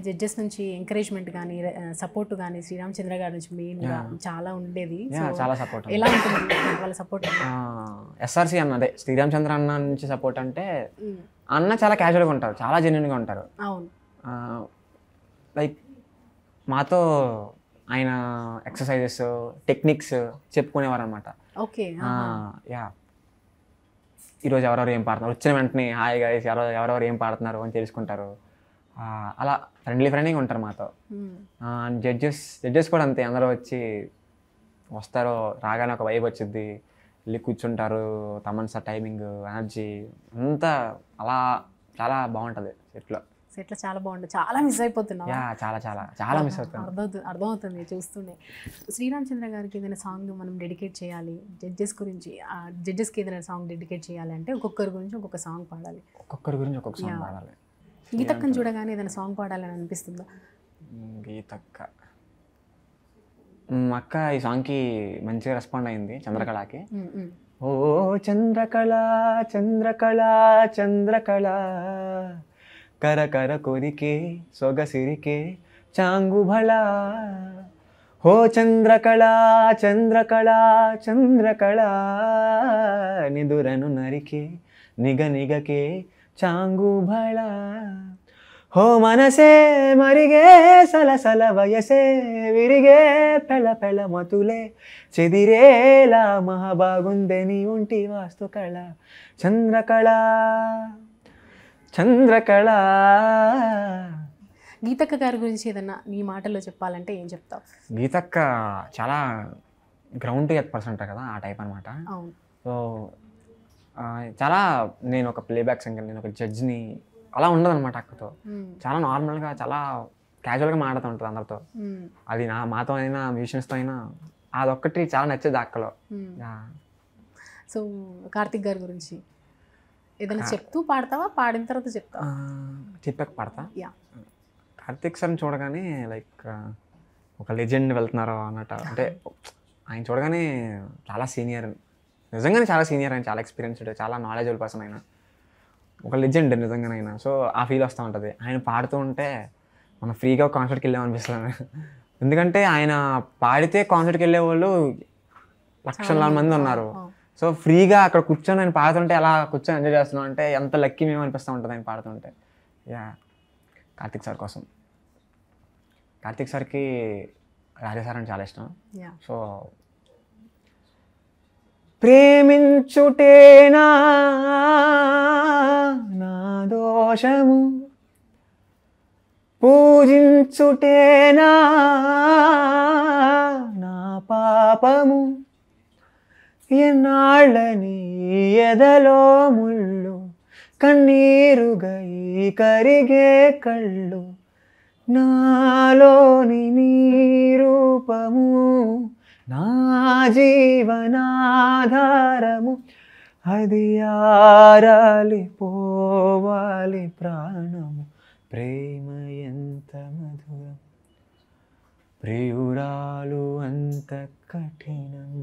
Judges నుంచి encouragement కానీ support కానీ శ్రీరామచంద్ర గారి నుంచి మెయిన్గా చాలా ఉండేది. చాలా సపోర్ట్. ఎలా ఉంటుంది వాళ్ళ సపోర్ట్? ఎస్ఆర్సి అన్న అదే శ్రీరామచంద్ర అన్న నుంచి సపోర్ట్ అంటే అన్న చాలా క్యాజువల్గా ఉంటారు, చాలా జెన్యున్గా ఉంటారు. అవును. లైక్ మాతో ఆయన ఎక్సర్సైజెస్ టెక్నిక్స్ చెప్పుకునేవారు అనమాట. ఓకే. యా ఈరోజు ఎవరెవరు ఏం పాడుతున్నారు, వచ్చిన వెంటనే హాయ్ గైస్ ఎవరెవరు ఏం పాడుతున్నారు అని తెలుసుకుంటారు. అలా ఫ్రెండ్లీగా ఉంటారు మాతో. జడ్జెస్ కూడా అంతే, అందరూ వచ్చి వస్తారు, రాగానే ఒక వైబ్ వచ్చింది, వెళ్ళి కూర్చుంటారు. తమన్ సార్ టైమింగ్, ఎనర్జీ అంతా అలా చాలా బాగుంటుంది సెట్లో. చాలా బాగుంటుంది. చాలా మిస్ అయిపోతున్నాం. చాలా మిస్ అవుతుంది. అర్థమవుతుంది చూస్తుండే. శ్రీరామచంద్ర గారికి ఏదైనా సాంగ్ మనం డెడికేట్ చేయాలి, జడ్జెస్కి ఏదైనా సాంగ్ డెడికేట్ చేయాలి అంటే ఒక్కొక్కరి గురించి ఒక్కొక్క సాంగ్ పాడాలి. ఒక్కొక్కరి గురించి ఒక్కొక్క సాంగ్ పాడాలి. గీతక్కని చూడగానే ఏదైనా సాంగ్ పాడాలని అనిపిస్తుందా? గీతక్క అక్క ఈ సాంగ్కి మంచిగా రెస్పాండ్ అయింది చంద్రకళకి. ఓ చంద్రకళ చంద్రకళ చంద్రకళ కరకర కొరికే సొగసిరికే చాంగుభళ, హో చంద్రకళ చంద్రకళ చంద్రకళ నిదురను నరికే నిగనిగకే చాంగుభళ, హో మనసే మరిగే సలసల వయసే విరిగే పెళ పెళ మతులే చెదిరేలా మహాబాగుందే నీ ఒంటి వాస్తు కళ చంద్రకళ చంద్రకళ. గీతక్క గారి గురించి ఏదన్నా నీ మాటల్లో చెప్పాలంటే ఏం చెప్తావు? గీతక్క చాలా గ్రౌండ్ టు ఎర్త్ పర్సన్ కదా, ఆ టైప్ అనమాట. సో చాలా నేను ఒక ప్లేబ్యాక్ సింగర్, నేను ఒక జడ్జిని అలా ఉండదు అనమాట. అక్కతో చాలా నార్మల్గా చాలా క్యాజువల్గా మాట్లాడుతూ ఉంటుంది అందరితో. అది మాతో అయినా మ్యూజిషియన్స్తో అయినా అదొక్కటి చాలా నచ్చేది అక్కలో. సో కార్తిక్ గారి గురించి ఏదైనా చెప్తూ పాడతావా, పాడిన తర్వాత చెప్తావా? చెప్పాక పాడతా. కార్తిక్ సార్ని చూడగానే లైక్ ఒక లెజెండ్ వెళ్తున్నారు అన్నట్టు. అంటే ఆయన చూడగానే చాలా సీనియర్, నిజంగానే చాలా సీనియర్, ఆయన చాలా ఎక్స్పీరియన్స్డ్, చాలా నాలెడ్జబుల్ పర్సన్, అయినా ఒక లెజెండ్ నిజంగానైనా. సో ఆ ఫీల్ వస్తూ ఉంటుంది ఆయన పాడుతూ ఉంటే. మనం ఫ్రీగా కాన్సర్ట్కి వెళ్ళామనిపిస్తుంది. ఎందుకంటే ఆయన పాడితే కాన్సర్ట్కి వెళ్ళే వాళ్ళు లక్షల మంది ఉన్నారు. సో ఫ్రీగా అక్కడ కూర్చొని ఆయన పాడుతుంటే అలా కూర్చొని ఎంజాయ్ చేస్తున్నాం అంటే ఎంత లక్కీ మేము అనిపిస్తూ ఉంటుంది ఆయన పాడుతుంటే. కార్తిక్ సార్ కోసం, కార్తిక్ సార్కి రాజా సార్ అంటే చాలా ఇష్టం. సో ప్రేమించుటేనా నా దోషము, పూజించుటేనా నా పాపము, ఎన్నాళ్ళని ఎదలో ముళ్ళు, కన్నీరుగై కరిగే కళ్ళు, నాలోని నీ రూపము నా జీవనాధారము, అది ఆరాలి పోవాలి ప్రాణము, ప్రేమ ఎంత మధురం ప్రియురాలు అంత కఠినం.